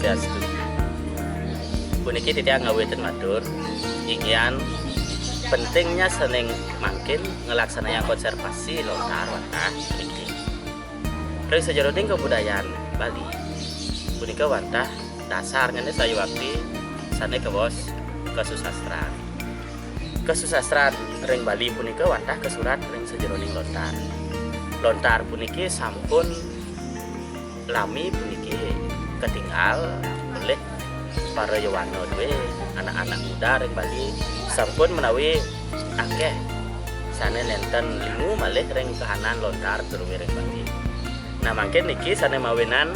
Swastiastu. Puniki titiang ngawitin matur ingin pentingnya seneng makin ngelaksananya konservasi lontar wantah niki. Dari sejarah kebudayaan Bali punika wantah dasarnya nih saya waktu sana ke bos kesusastraan. Kesusastraan ring Bali punika wantah kesurat ring sejarah lontar. Lontar puniki sampun lami puniki ketinggal oleh para Yawano dewe anak-anak muda ring Bali sampun menawi akeh sane nenten lingu malih ring kahanan lontar terus ring Bali. Nah mungkin niki sane mawinan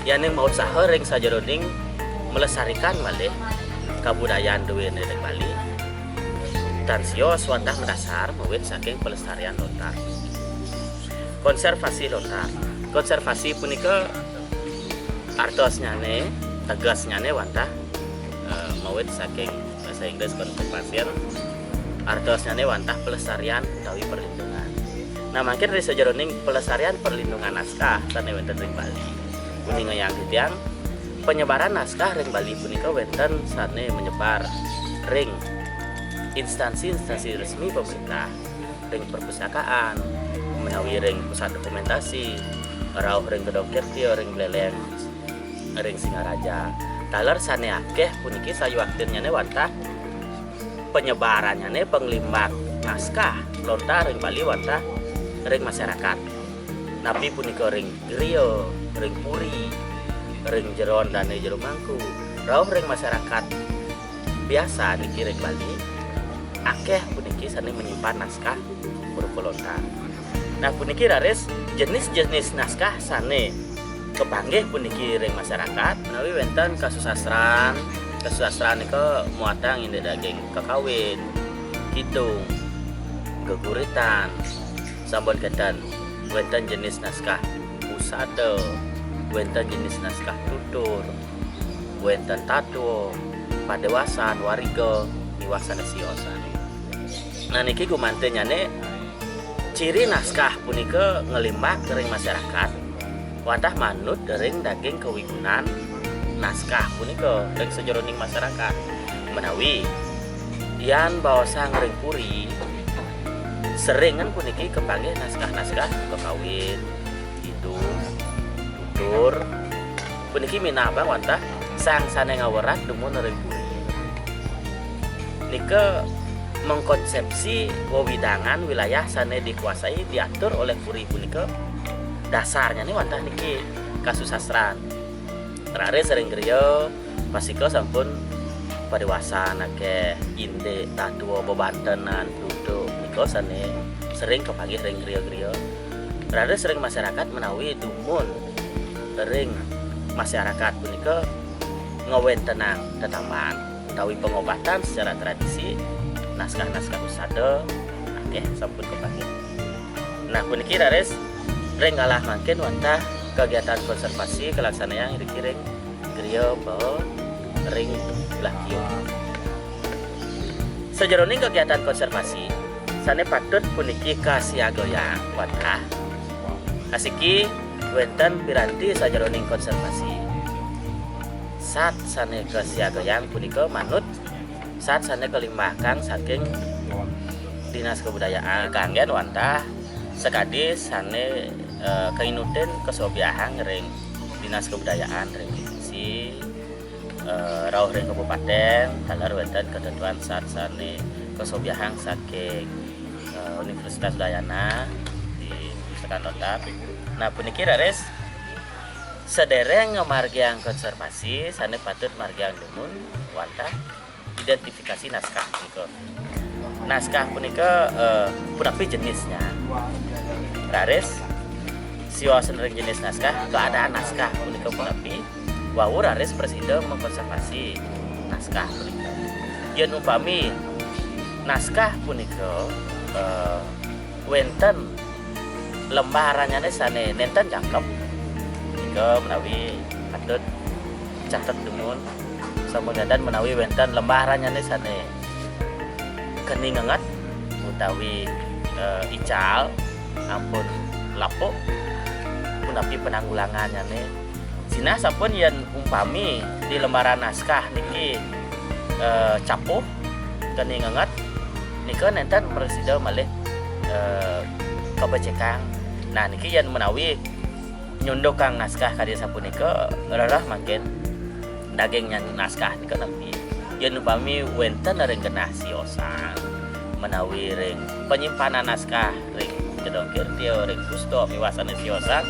yang mau usaha ring sajeroning melestarikan malih kebudayaan dewe ring Bali dan sio swatah mendasar mawin saking pelestarian lontar. Konservasi lontar. Konservasi punika artosnya nih tegasnya nih wantah mawit saking bahasa Inggris konservasi artosnya nih wantah pelestarian utawi perlindungan. Nah makin dari sejaroning pelestarian perlindungan naskah tane wenten ring Bali kuning yang titiang penyebaran naskah ring Bali punika wenten sane menyebar ring instansi-instansi resmi pemerintah ring perpustakaan menawi ring pusat dokumentasi rauh ring Gedong Kirtio ring Beleleng ring Singaraja taler sane akeh puniki sayu waktunya ne wantah penyebarannya ne penglimbak naskah lontar ring Bali wantah ring masyarakat napi punika ring griya ring puri ring jeron dan jero mangku rauh ring masyarakat biasa niki ring Bali akeh puniki sane menyimpan naskah berupa lontar. Nah puniki raris jenis-jenis naskah sane kepanggih puniki ring masyarakat menawi wenten kasusastraan nika muatang inde daging kakawin kidung geguritan sampun kedan wenten jenis naskah pusada wenten jenis naskah tutur wenten tato padewasan wariga niwasan siosan. Nah niki gumantenya ne ciri naskah punika ngelimbak ring masyarakat wantah manut dering daging kewigunan naskah punika ring sejeroning masyarakat menawi yan bawasa ring puri seringan puniki kepanggih naskah-naskah kekawin hidung tutur puniki minabang wantah sang sane ngawerat demun ring puri nika mengkonsepsi wewidangan wilayah sane dikuasai diatur oleh puri punika dasarnya nih wantah niki kasusastraan rare sering griya pasika sampun padewasan akeh inde tatuo bebantenan duduk nika sane sering kepanggih ring griya-griya rare sering masyarakat menawi dumun ring masyarakat punika ngawentenang tetamban utawi pengobatan secara tradisi naskah-naskah usada akeh sampun kepanggih. Nah puniki rares ring ngalah mangkin wantah kegiatan konservasi kelaksanaan yang dikiring griya bawa ring lakio. Sejeroning kegiatan konservasi sane patut puniki kasiagoyang wantah asiki wenten piranti sajeroning konservasi saat sane kasiagoyang punika manut saat sana kelimbakan saking dinas kebudayaan kangen wantah sekadi sane kainutin kesobiahang ring dinas kebudayaan ring divisi rauh ring kabupaten talar wenten ketentuan saat sane kesobiahang saking Universitas Udayana di Sekan Lontar. Nah puniki rares sedereng margiang konservasi sane patut margiang demun wantah identifikasi naskah punika. Naskah punika punapi jenisnya. Rares siwasan ring jenis naskah keadaan naskah punika punapi wau rares presiden mengkonservasi naskah punika. Yen umpami naskah punika wenten lembarannya sane nenten cakep punika menawi patut catet demun kemudian menawi wenten lembarannya sane keningengat utawi ical ampun lapuk punapi penanggulangannya Cina sampun yen umpami di lembaran naskah niki capuh keni ngenget nika nenten presida malih kabecekang. Nah niki yen menawi nyundukang naskah kadya sapunika rarah makin dagingnya naskah nika nepi yen upami wenten ring genah siosan menawi ring penyimpanan naskah ring Gedong Kirtio ring Kusto miwasane siosan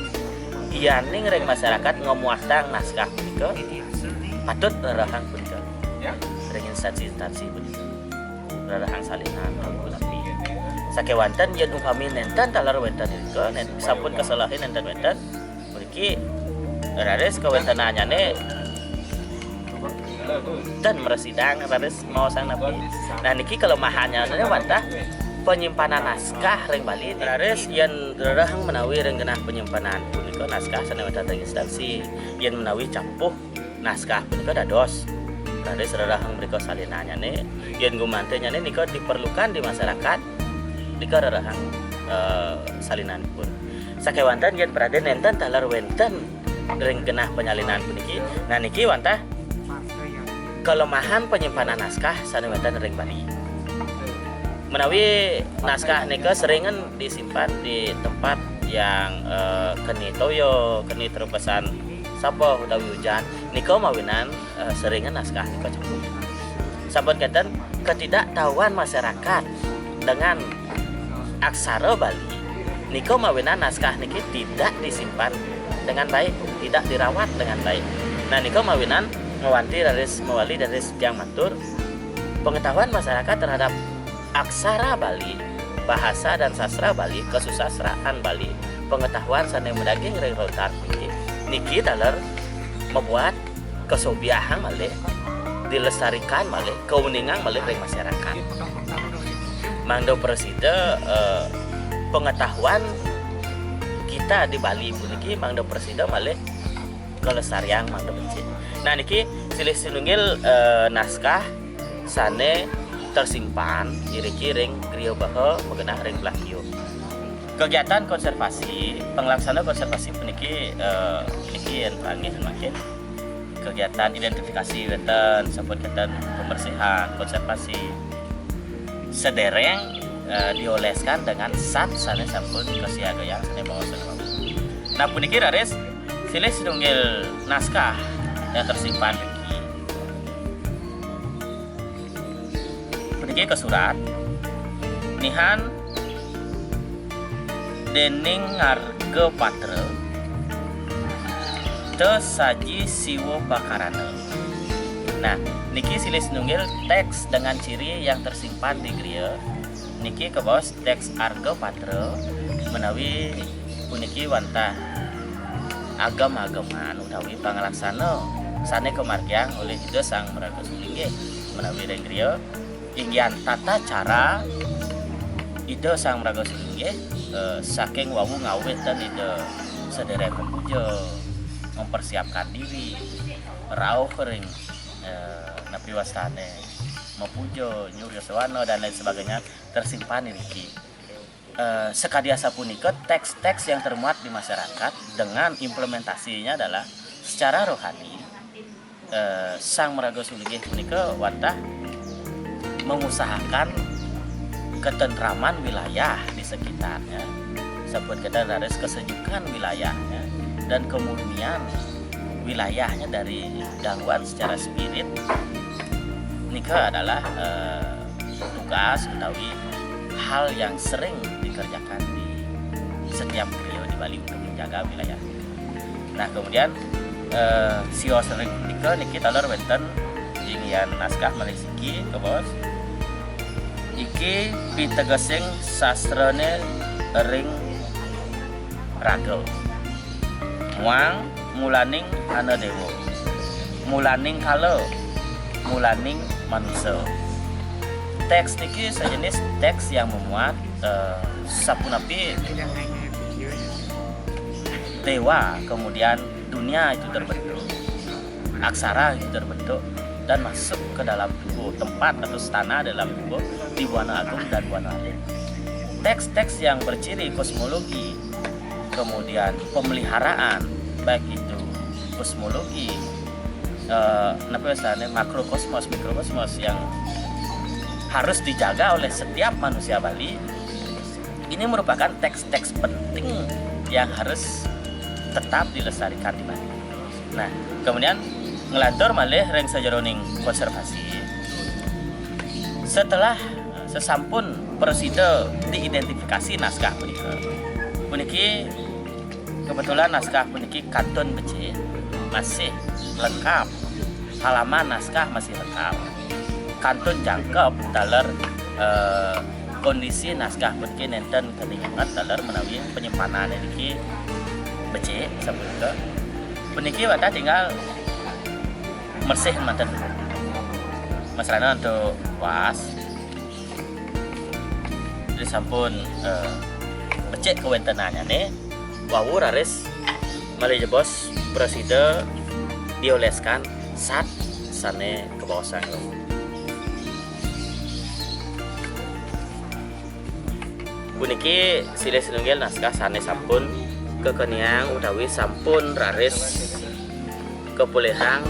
iyaning ring masyarakat ngomuatang naskah punika patut rarahan punika ring instansi-instansi punika rarahan salinan rapi sakewanten yen upami nenten talar wenten nika sampun kesalahan nenten wenten mriki rares kawentenanyane dan meresidang rares mau sang nabi. Nah niki kelemahannya wantah penyimpanan naskah ring Bali rares yen rarahang menawi ring genah penyimpanan punika naskah sanewa datang instansi yen menawi campuh naskah punika dados rares rarahang mriko salinanyane yen gumantenya nika diperlukan di masyarakat nika rarahang salinanipun sakewanten yen praden nenten talar wenten ring genah penyalinan puniki. Nah niki wantah kelemahan penyimpanan naskah sanewetan ring Bali. Menawi naskah nika seringan disimpan di tempat yang keni toyo, keni terpesan sapa utawi hujan. Nika mawinan seringan naskah nika campur. Sampun kenten ketidaktahuan masyarakat dengan aksara Bali. Nika mawinan naskah niki tidak disimpan dengan baik, tidak dirawat dengan baik. Nah nika mawinan mewanti raris mewali dari tiang matur pengetahuan masyarakat terhadap aksara Bali, bahasa dan sastra Bali, kesusastraan Bali, pengetahuan sanes mendaging ring rotar niki dalar membuat kesobiahan malih dilestarikan malih keuningan malih ring masyarakat. Mangdo presida pengetahuan kita di Bali puniki mangdo presida malih kelestarian mangdo becik. Nah niki silih sinunggil naskah sane tersimpan iri-ring griya baha mengenah ring Blakio. Kegiatan konservasi, penglaksana konservasi puniki niki yen panggih makin kegiatan identifikasi weten sampun keten pembersihan konservasi sedereng dioleskan dengan sat sane sampun kesiagayang sane bawasan. Nah puniki rares silih sinunggil naskah yang tersimpan puniki kesurat nihan dening ngarga patra teu saji siwo bakarana. Nah niki silih sinunggil teks dengan ciri yang tersimpan di griya niki kebos teks arga patra menawi puniki wantah agam-agaman utawi panglaksana sane kemargiang oleh Ida Sang Maraga Sulinggih menawi ring griya inggian tata cara Ida Sang Maraga Sulinggih saking wawu ngawit dan Ida sederek memuja mempersiapkan diri rauh ring napriwastane mepuja nyurya sawana dan lain sebagainya tersimpan niki. Sekadiasa punika teks-teks yang termuat di masyarakat dengan implementasinya adalah secara rohani Sang Maraga Sulinggih punika wantah mengusahakan ketentraman wilayah di sekitarnya sampun kedah rares kesejukan wilayahnya dan kemurnian wilayahnya dari gangguan secara spirit nika adalah tugas utawi hal yang sering dikerjakan di setiap griya di Bali untuk menjaga wilayah. Nah kemudian sio sering niki talar wenten inggian naskah Malisiki ke bos iki pitegesing sastrane ring raga muang mulaning ana dewa mulaning kala mulaning manusia. Teks niki sejenis teks yang memuat sapunapi dewa, kemudian dunia itu terbentuk, aksara itu terbentuk dan masuk ke dalam tubuh, tempat atau tanah dalam tubuh di Buana Agung dan Buana Alit. Teks-teks yang berciri kosmologi, kemudian pemeliharaan, baik itu kosmologi makrokosmos, mikrokosmos yang harus dijaga oleh setiap manusia Bali. Ini merupakan teks-teks penting yang harus tetap dilestarikan di Bali. Nah, kemudian ngelantur malih reng sajeroning konservasi. Setelah sesampun presida diidentifikasi naskah puniki kebetulan naskah puniki kantun becik masih lengkap, halaman naskah masih lengkap, kantun jangkep dalam kondisi naskah puniki nenten kelingat dalam menawi penyimpanan niki becik sapunika puniki wadah tinggal mersih manten masrana untuk was disampun becik kewentenannya nih wawu raris malih jebos presida dioleskan sat sane ke bawah sana. Puniki silih sinunggil naskah sane sampun kekeniang utawi sampun raris kepulihang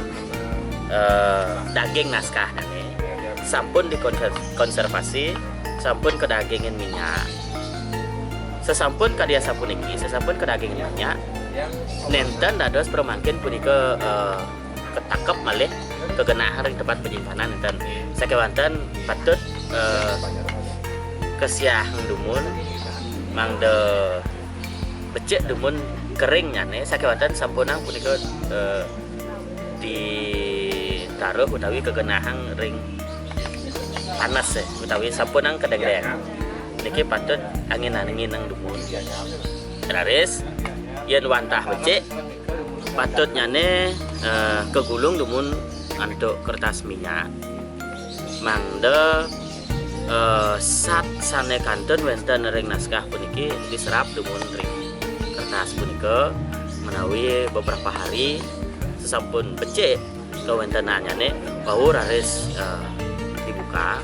daging naskah nane sampun dikonservasi sampun kedagingin minyak. Sesampun kadia sapuniki sesampun kedagingin minyak nenten dados permangkin punika ketakep malih kegenah ring tempat penyimpanan nenten sakewanten patut kesiah dumun mangde becik dumun kering nyane sakewanten sampunang punika ditaruh utawi kegenahang ring panas utawi sampunang kedeng-deng niki patut angin-angin nang dumun raris yen wantah becik patut nyane kegulung dumun antuk kertas minyak mangde sat sane kantun wenten ring naskah puniki diserap dumun ring kertas punika menawi beberapa hari sesampun becik kewentenannya nih bau raris dibuka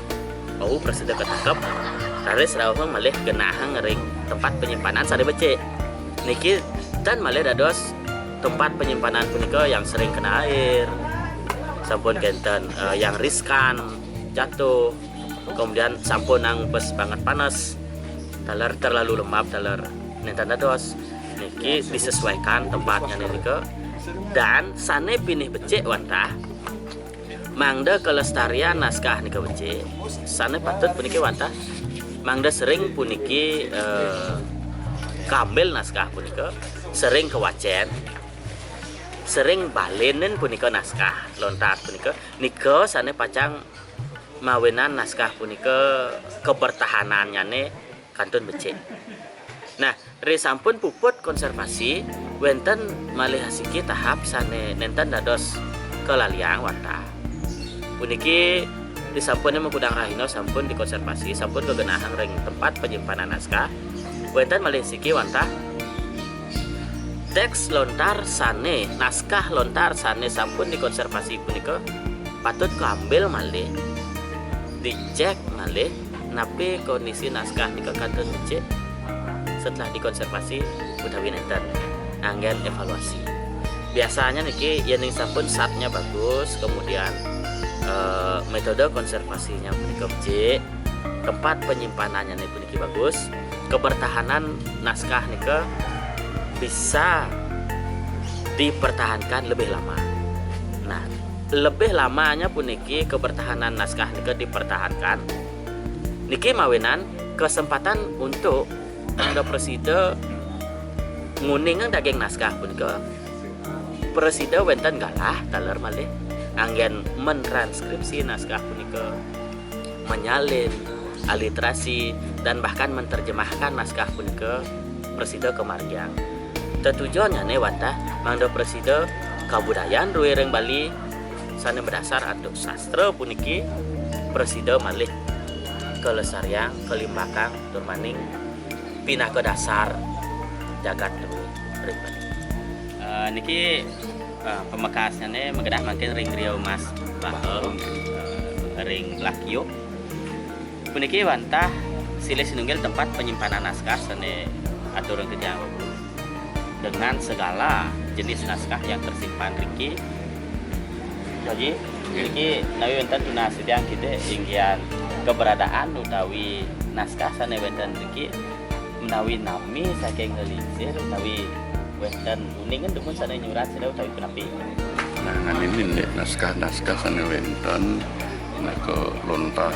bau presida ketangkep raris rawuh malih genahang ring tempat penyimpanan sare becik niki dan malih dados tempat penyimpanan punika yang sering kena air sampun kenten yang riskan jatuh kemudian sampun nang bes banget panas taler terlalu lembab taler nenten dados niki disesuaikan tempatnya nika dan sane pinih becik wantah mangda kelestarian naskah nika becik sane patut puniki wantah mangda sering puniki kambil naskah punika sering kewacen sering balenen punika naskah lontar punika nika sane pacang mawenan naskah punika kebertahanannya nih kantun becik. Nah, ri sampun puput konservasi wenten malih hasiki tahap sane nenten dados kelaliang wantah. Puniki disampun mengkudang rahina sampun dikonservasi sampun kegenahang ring tempat penyimpanan naskah wenten malih siki wantah teks lontar sane naskah lontar sane sampun dikonservasi punika patut keambil malih dicek malih napi kondisi naskah nika kantun becik setelah dikonservasi utawi nenten anggen evaluasi biasanya niki yen sampun satnya bagus kemudian metode konservasinya punika becik tempat penyimpanannya puniki bagus kebertahanan naskah nika bisa dipertahankan lebih lama. Nah, lebih lamanya puniki kebertahanan naskah nika dipertahankan niki mawenan kesempatan untuk anda presida nguningan daging naskah punika presida wenten galah taler malih anggen mentranskripsi naskah punika menyalin aliterasi dan bahkan menterjemahkan naskah punika presida kemargiang tujuannya ne wantah mangda presida kabudayaan ruireng Bali sane berdasar atau sastra puniki presida malih kelestarian kelimbakang turmaning pinah ke dasar jagat ring Bali. Niki pemekasnya nih mengedah makin ring Riau Mas Bahel ring Lakio. Puniki wantah silih sinunggil tempat penyimpanan naskah sane aturun kejauh dengan segala jenis naskah yang tersimpan Riki. Jadi Riki nawi wonten tunas yang kita inggian keberadaan utawi naskah sane wonten Riki menawi nami saking ngelingsir utawi wonten uningan demun sane nyurat sada utawi penapi. Nah, ini naskah sane wonten ke lontar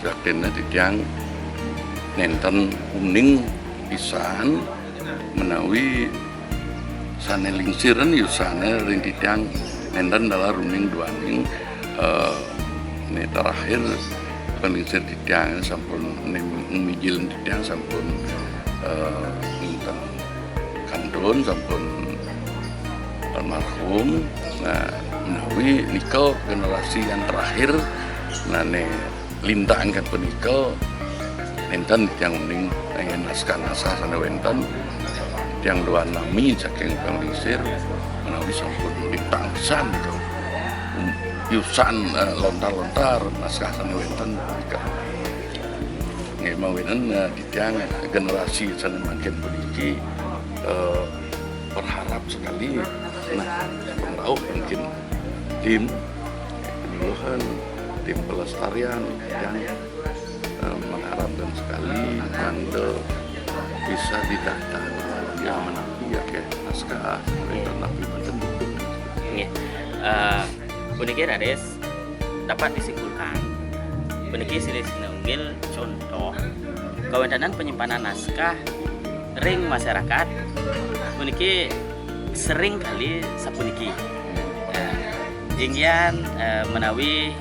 sakdene titiang nenten uning pisan menawi sane lingsiran yusane ring titiang nenten dalam runing duaning ini terakhir pelingsir titiang sampun mijil titiang sampun nenten kandun sampun almarhum. Nah, menawi nikel generasi yang terakhir nane lintang kan penikel enten yang uning pengen naskah-naskah sana wenten yang dua nami saking penglingsir menawi sampun lintang pisan gitu yusan lontar-lontar naskah sana wenten nggih mawinen titiang generasi sana makin peniki berharap sekali tahu mungkin tim penyuluhan tim pelestarian yang mengharapkan sekali mandel bisa didata yang menapi ya kayak naskah napi benten nggih puniki Rades dapat disimpulkan puniki silih sinunggil contoh kawentanan penyimpanan naskah ring masyarakat puniki sering kali sapuniki inggian menawi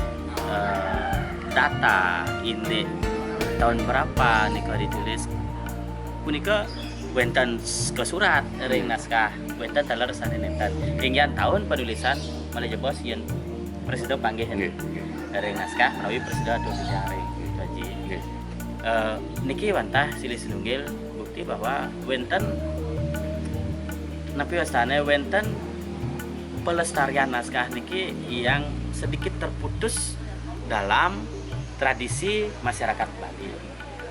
data ini tahun berapa nika ditulis punika wenten ke surat ring naskah wenten taler sane nenten inggian tahun penulisan malajebos yen presiden panggih ring naskah menawi presiden dosis ring jadi niki wantah silih sinunggil bukti bahwa wenten napi wastane wenten pelestarian naskah niki yang sedikit terputus dalam tradisi masyarakat Bali.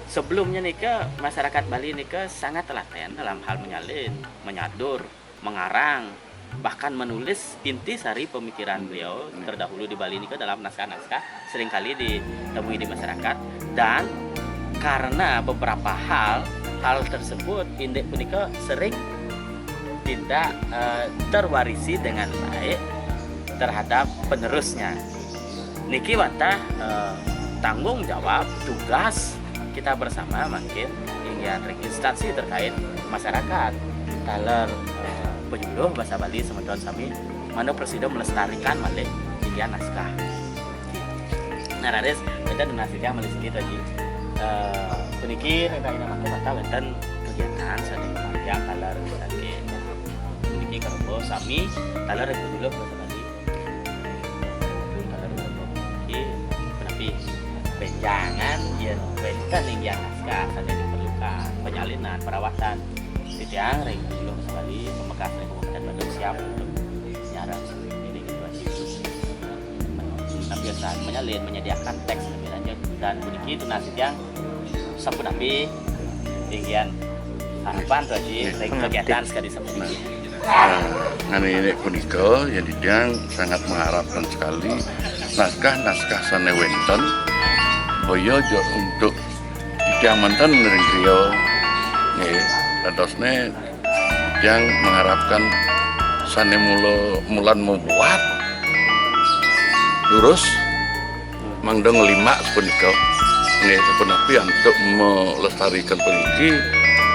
Sebelumnya nika masyarakat Bali nika sangat telaten dalam hal menyalin, menyadur, mengarang, bahkan menulis intisari pemikiran beliau terdahulu di Bali nika dalam naskah-naskah seringkali ditemui di masyarakat dan karena beberapa hal tersebut indek punika sering tidak terwarisi dengan baik terhadap penerusnya. Niki wantah tanggung jawab tugas kita bersama makin ingin instansi terkait masyarakat taler penyuluh bahasa Bali semeton sami mana presiden melestarikan malih ingin naskah. Nah, Rades kita donasikan malih sedikit lagi. Puniki reda ina make mata wonten kegiatan sane panjang taler saking puniki karbo sami taler dulu bahasa Bali. Taler iki penapi penjangan yen wonten ingin naskah sane diperlukan penyalinan perawatan titiang ring dulu bahasa Bali Pembekas ring Kabupaten Bandung siap untuk nyarang ini situasi tapi biasa menyalin menyediakan teks lebih lanjut dan puniki itu nasib yang sampun api tinggian harapan tuh aja kegiatan sekali sampai ini punika yang didiang sangat mengharapkan sekali naskah sane wenten boyo untuk didiang mantan ring griya nggih dadosne yang mengharapkan sane mulan membuat lurus mangdeng 5 punika nggih sepenapi untuk melestarikan puniki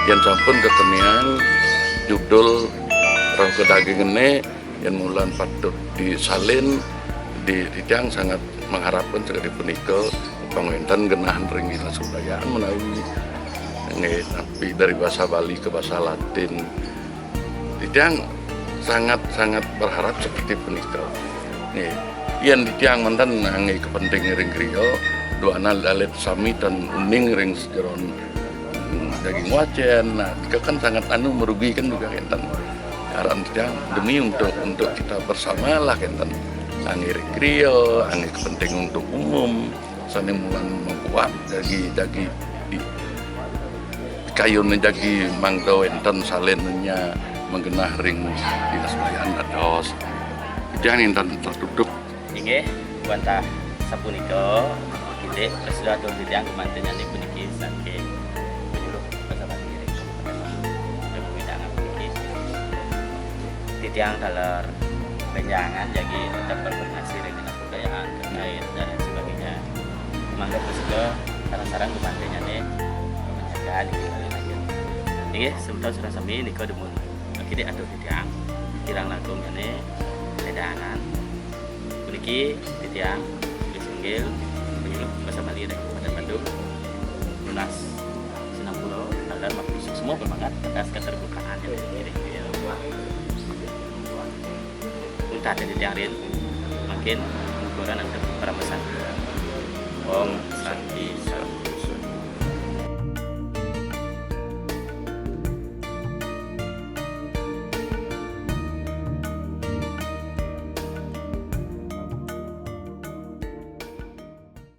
yang sampun kekenian judul Rong Kedagingene yang mulan patut disalin di tiang sangat mengharapkan sekali punika pangwenten genahan ring Surabaya menawi nggih tapi dari bahasa Bali ke bahasa Latin tiang sangat berharap seperti punika nggih yen tiang mantan nggih kepentingan ring griya doana dalet sami dan uning ring sejeron daging wacen. Nah, itu kan sangat merugikan juga enten. Karena tidak demi untuk kita bersama lah enten. Angin ring griya, angin kepentingan untuk umum, sane mulan membuat dagi di kayune dagi mangdo enten salennya menggenah ring di asbayan ados. Jangan intan tertutup. Inggih bantah sapunika kita sudah tuh titiang kemantennya nih puniki saking penyuluh bersama diri dan pemindahan puniki titiang dalam penjangan jadi tetap berkoordinasi dengan kebudayaan terkait dan lain sebagainya menganggap juga saran-saran kemantennya nih penjagaan lagi ini sebentar sudah sampai niko demun kita atur titiang kirang langkung ini pedangan puniki titiang disunggil penyuluh bersama diri pada Bandung lunas senang pulau dan maklusuk semua bermangat atas keterbukaan yang diri entah dari tiang rin makin ukuran untuk para pesan Om Santi Salam.